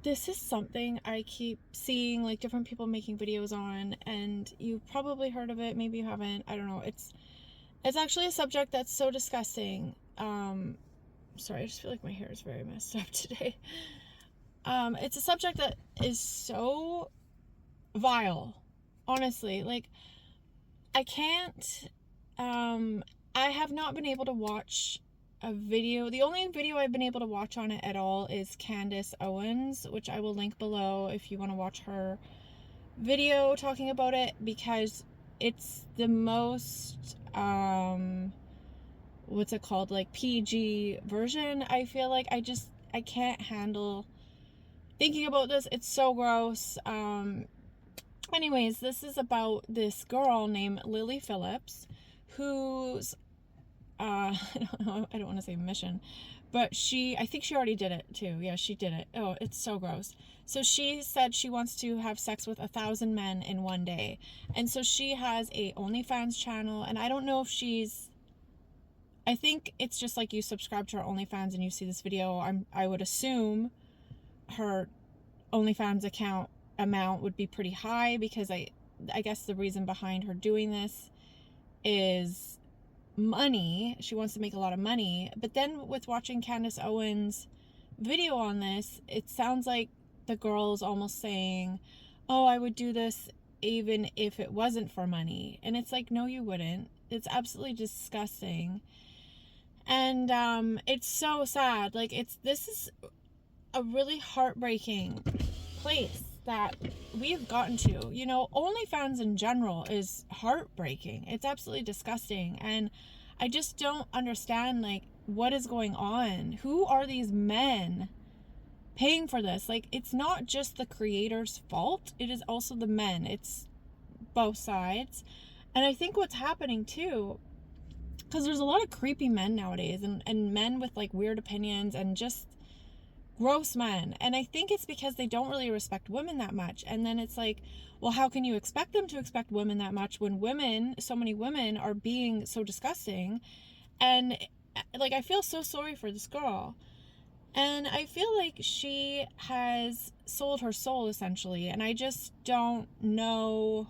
this is something I keep seeing, like, different people making videos on, and you've probably heard of it, maybe you haven't, I don't know. It's actually a subject that's so disgusting. Sorry, I just feel like my hair is very messed up today. It's a subject that is so vile, honestly. Like, I can't, I have not been able to watch a video. The only video I've been able to watch on it at all is Candace Owens, which I will link below if you want to watch her video talking about it, because it's the most, what's it called, like PG version. I feel like I can't handle thinking about this. It's so gross. Anyways, this is about this girl named Lily Phillips, who's I don't want to say mission, but I think she already did it too. Yeah, she did it. Oh, it's so gross. So she said she wants to have sex with 1,000 men in one day. And so she has a OnlyFans channel, and I don't know if I think it's just like you subscribe to her OnlyFans and you see this video. I would assume her OnlyFans account amount would be pretty high, because I guess the reason behind her doing this is money. She wants to make a lot of money. But then with watching Candace Owens' video on this, it sounds like the girl's almost saying, oh, I would do this even if it wasn't for money. And it's like, no, you wouldn't. It's absolutely disgusting. And it's so sad. Like, this is a really heartbreaking place that we've gotten to. You know, OnlyFans in general is heartbreaking. It's absolutely disgusting. And I just don't understand, like, what is going on? Who are these men paying for this? Like, it's not just the creator's fault. It is also the men. It's both sides. And I think what's happening too, because there's a lot of creepy men nowadays, and men with like weird opinions and just gross men. And I think it's because they don't really respect women that much. And then it's like, well, how can you expect them to expect women that much when so many women are being so disgusting? And like, I feel so sorry for this girl. And I feel like she has sold her soul, essentially. And I just don't know,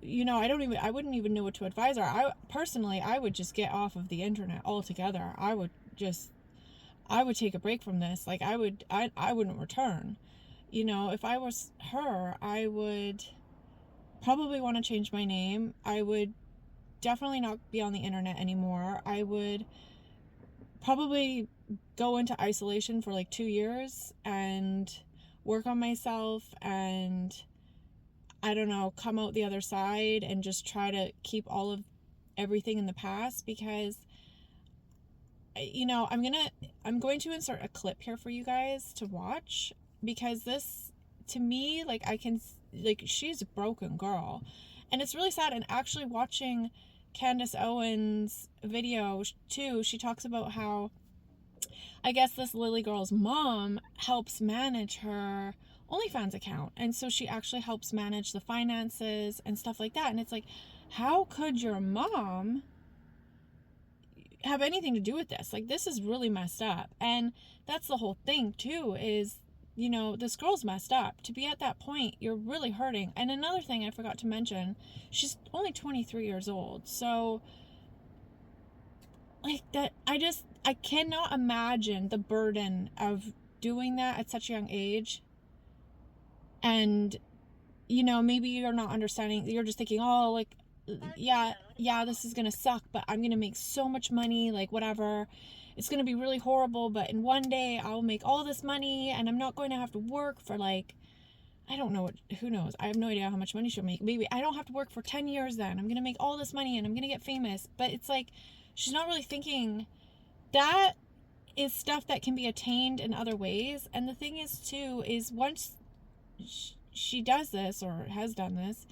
you know, I wouldn't even know what to advise her. I would just get off of the internet altogether. I would take a break from this. Like, I wouldn't return. You know, if I was her, I would probably want to change my name. I would definitely not be on the internet anymore. I would probably go into isolation for like 2 years and work on myself, and I don't know, come out the other side and just try to keep all of everything in the past. Because, you know, I'm going to insert a clip here for you guys to watch, because this, to me, like, she's a broken girl. And it's really sad. And actually watching Candace Owens' video too, she talks about how, I guess, this Lily girl's mom helps manage her OnlyFans account. And so she actually helps manage the finances and stuff like that. And it's like, how could your mom have anything to do with this? Like, this is really messed up. And that's the whole thing too, is, you know, this girl's messed up. To be at that point, you're really hurting. And another thing I forgot to mention, she's only 23 years old. So, like, that, I cannot imagine the burden of doing that at such a young age. And, you know, maybe you're not understanding, you're just thinking, oh, like, yeah, this is gonna suck, but I'm gonna make so much money, like, whatever. It's gonna be really horrible, but in one day I'll make all this money, and I'm not going to have to work for, like, I don't know, who knows? I have no idea how much money she'll make. Maybe I don't have to work for 10 years then. I'm gonna make all this money, and I'm gonna get famous. But it's like, she's not really thinking that is stuff that can be attained in other ways. And the thing is too, is once she does this, or has done this,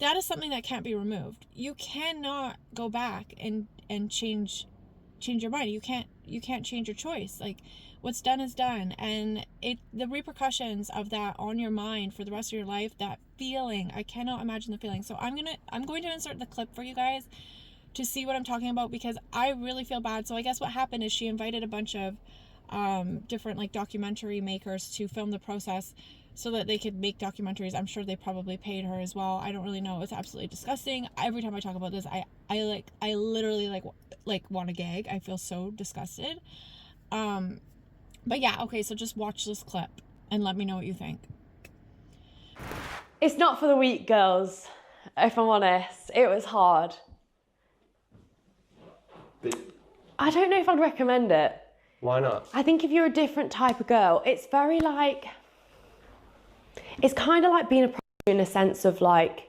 that is something that can't be removed. You cannot go back and change your mind. You can't change your choice. Like, what's done is done. And the repercussions of that on your mind for the rest of your life, that feeling, I cannot imagine the feeling. So I'm going to insert the clip for you guys to see what I'm talking about, because I really feel bad. So I guess what happened is she invited a bunch of different like documentary makers to film the process so that they could make documentaries. I'm sure they probably paid her as well. I don't really know. It's absolutely disgusting. Every time I talk about this, I literally like want to gag. I feel so disgusted. But yeah, okay, so just watch this clip and let me know what you think. It's not for the weak, girls, if I'm honest. It was hard. But I don't know if I'd recommend it. why not? I think if you're a different type of girl, it's very like... It's kind of like being a prostitute in a sense of like,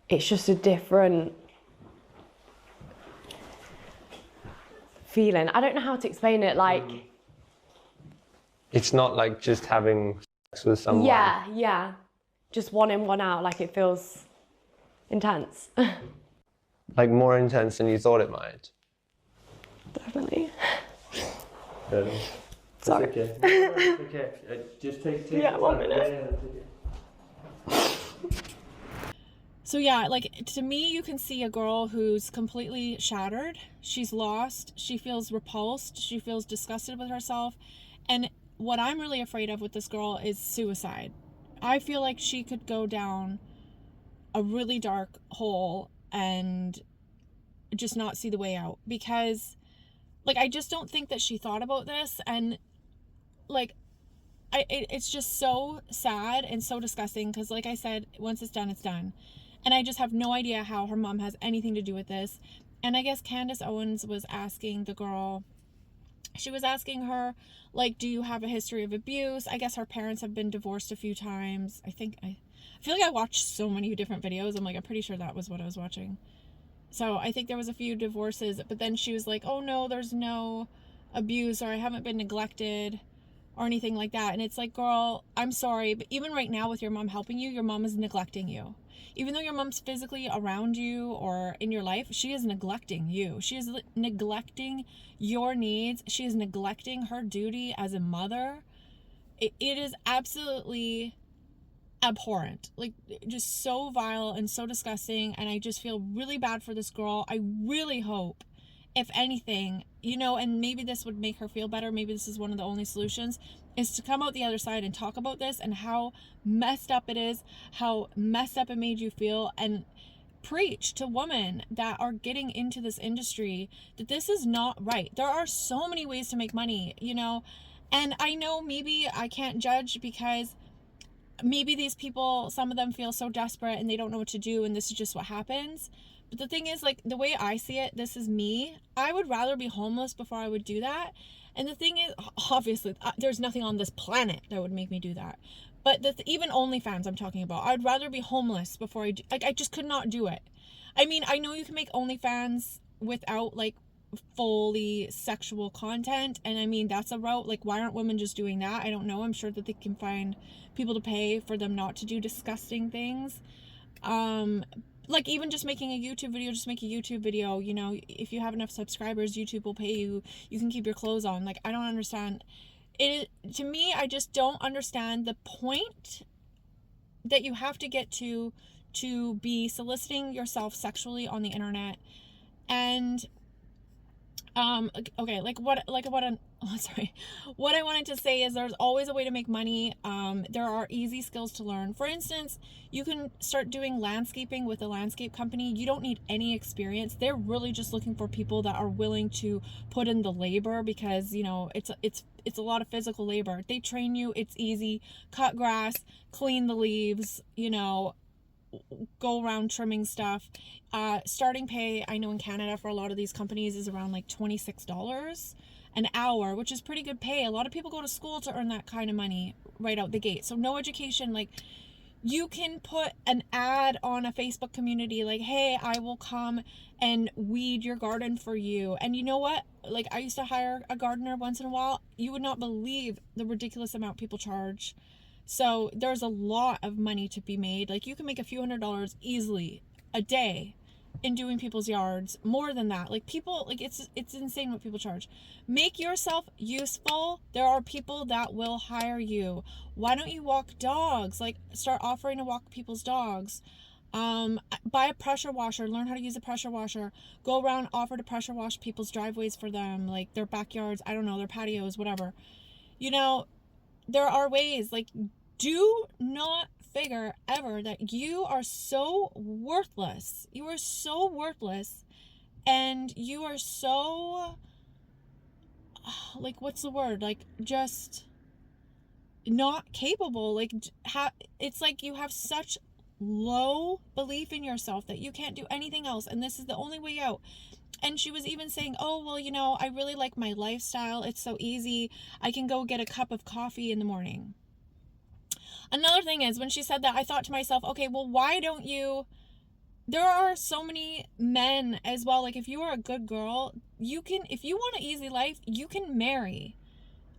it's just a different feeling. I don't know how to explain it, like... It's not like just having sex with someone. Yeah. Just one in, one out, like it feels intense. Like more intense than you thought it might. Definitely. Sorry. It's okay. It's okay. Just take Yeah, 1 minute. So yeah, like to me, you can see a girl who's completely shattered. She's lost. She feels repulsed. She feels disgusted with herself. And what I'm really afraid of with this girl is suicide. I feel like she could go down a really dark hole and just not see the way out, because like I just don't think that she thought about this, and like it's just so sad and so disgusting, because like I said, once it's done, it's done. And I just have no idea how her mom has anything to do with this. And I guess Candace Owens was asking the girl, she was asking her, like, do you have a history of abuse? I guess her parents have been divorced a few times. I feel like I watched so many different videos. I'm pretty sure that was what I was watching. So I think there was a few divorces, but then she was like, oh no, there's no abuse, or I haven't been neglected or anything like that. And it's like, girl, I'm sorry, but even right now with your mom helping you, your mom is neglecting you. Even though your mom's physically around you or in your life, she is neglecting you. She is neglecting your needs. She is neglecting her duty as a mother. It is absolutely abhorrent, like just so vile and so disgusting. And I just feel really bad for this girl. I really hope, if anything, and maybe this would make her feel better, maybe this is one of the only solutions, is to come out the other side and talk about this and how messed up it is, how messed up it made you feel, and preach to women that are getting into this industry that this is not right. There are so many ways to make money, and I know maybe I can't judge, because maybe these people, some of them feel so desperate and they don't know what to do, and this is just what happens. But the thing is, like, the way I see it, this is me. I would rather be homeless before I would do that. And the thing is, obviously, there's nothing on this planet that would make me do that. But even OnlyFans I'm talking about, I'd rather be homeless before I do. Like, I just could not do it. I mean, I know you can make OnlyFans without, like, fully sexual content, and I mean, that's a route. Like, why aren't women just doing that? I don't know. I'm sure that they can find people to pay for them not to do disgusting things. Like, even just making a YouTube video, just make a YouTube video, if you have enough subscribers, YouTube will pay you. You can keep your clothes on. Like, I don't understand it. To me, I just don't understand the point that you have to get to be soliciting yourself sexually on the internet. And okay, what I wanted to say is there's always a way to make money. There are easy skills to learn. For instance, you can start doing landscaping with a landscape company. You don't need any experience. They're really just looking for people that are willing to put in the labor, because it's a lot of physical labor. They train you. It's easy. Cut grass, clean the leaves, go around trimming stuff. Starting pay, I know in Canada for a lot of these companies, is around like $26 an hour, which is pretty good pay. A lot of people go to school to earn that kind of money right out the gate. So no education. Like, you can put an ad on a Facebook community like, hey, I will come and weed your garden for you. And you know what? Like, I used to hire a gardener once in a while. You would not believe the ridiculous amount people charge. So there's a lot of money to be made. Like, you can make a few $100s easily a day in doing people's yards. More than that. Like, people, like, it's insane what people charge. Make yourself useful. There are people that will hire you. Why don't you walk dogs? Like, start offering to walk people's dogs. Buy a pressure washer, learn how to use a pressure washer, go around, offer to pressure wash people's driveways for them, like their backyards, I don't know, their patios, whatever. You know, there are ways. Like, do not figure ever that you are so worthless. You are so worthless, and you are so, like, what's the word? Like, just not capable. Like, it's like you have such low belief in yourself that you can't do anything else, and this is the only way out. And she was even saying, oh, well, you know, I really like my lifestyle. It's so easy. I can go get a cup of coffee in the morning. Another thing is, when she said that, I thought to myself, okay, well, why don't you, there are so many men as well. Like, if you are a good girl, you can, if you want an easy life, you can marry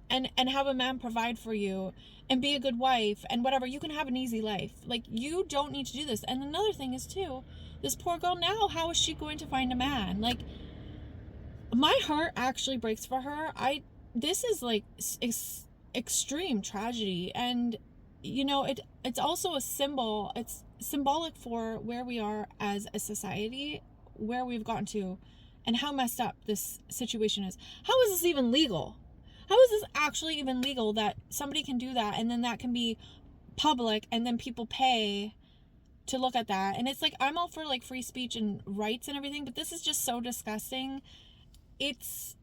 and have a man provide for you and be a good wife and whatever. You can have an easy life. Like, you don't need to do this. And another thing is too, this poor girl now, how is she going to find a man? Like, my heart actually breaks for her. This is like extreme tragedy, and you know, it's also a symbol. It's symbolic for where we are as a society, where we've gotten to, and how messed up this situation is. How is this even legal? How is this actually even legal that somebody can do that, and then that can be public, and then people pay to look at that? And it's like, I'm all for like free speech and rights and everything, but this is just so disgusting. It's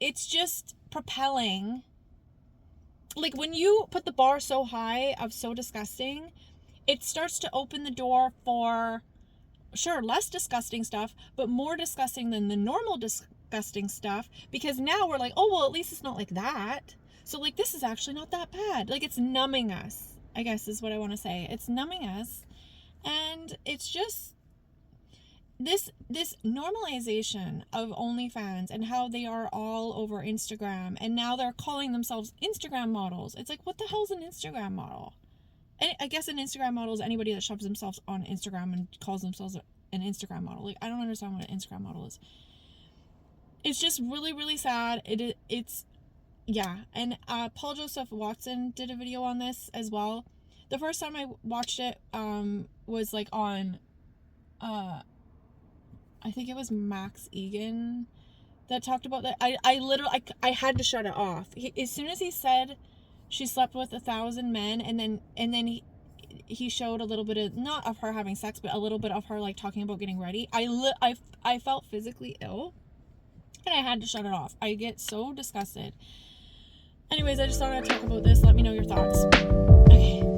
just propelling. Like, when you put the bar so high of so disgusting, it starts to open the door for, sure, less disgusting stuff, but more disgusting than the normal disgusting stuff, because now we're like, oh, well, at least it's not like that. So, like, this is actually not that bad. Like, it's numbing us, I guess is what I want to say. It's numbing us. And it's just this normalization of OnlyFans and how they are all over Instagram, and now they're calling themselves Instagram models. It's like, what the hell's an Instagram model? And I guess an Instagram model is anybody that shoves themselves on Instagram and calls themselves an Instagram model. Like, I don't understand what an Instagram model is. It's just really, really sad. It's yeah. And Paul Joseph Watson did a video on this as well. The first time I watched it was like on I think it was Max Egan that talked about that. I literally, I had to shut it off. As soon as he said she slept with 1,000 men, and then he showed a little bit of, not of her having sex, but a little bit of her like talking about getting ready. I felt physically ill, and I had to shut it off. I get so disgusted. Anyways, I just thought I'd talk about this. Let me know your thoughts. Okay.